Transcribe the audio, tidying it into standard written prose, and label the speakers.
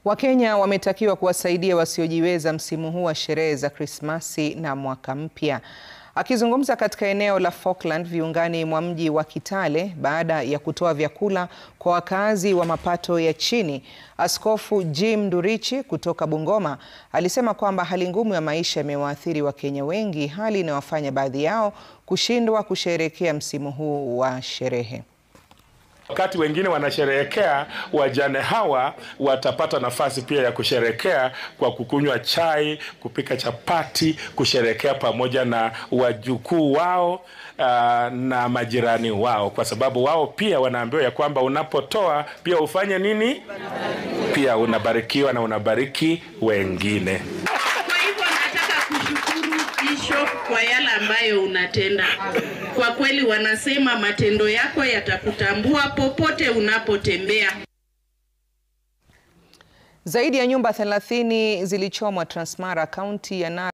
Speaker 1: Wakenya wametakiwa kuwasaidia wasiojiweza msimu huu wa sherehe za Krismasi na mwaka mpya. Akizungumza katika eneo la Falkland viungani mwa mji wa Kitale baada ya kutoa vyakula kwa wakazi wa mapato ya chini, Askofu Jim Ndurichi kutoka Bungoma alisema kwamba hali ngumu ya maisha imewaathiri Wakenya wengi, hali inayowafanya baadhi yao kushindwa kusherehekea msimu huu wa sherehe.
Speaker 2: Wakati wengine wanasherehekea, wajane hawa watapata nafasi pia ya kusherehekea kwa kukunywa chai, kupika chapati, kusherehekea pamoja na wajukuu wao na majirani wao, kwa sababu wao pia wanaambiwa ya kwamba unapotoa pia ufanye nini? Pia unabarikiwa na unabariki wengine.
Speaker 3: Kwa yale ambayo unatenda. Kwa kweli wanasema matendo yako yatakutambua popote unapotembea.
Speaker 1: Zaidi ya nyumba 30 zilichomwa Transmara, kaunti ya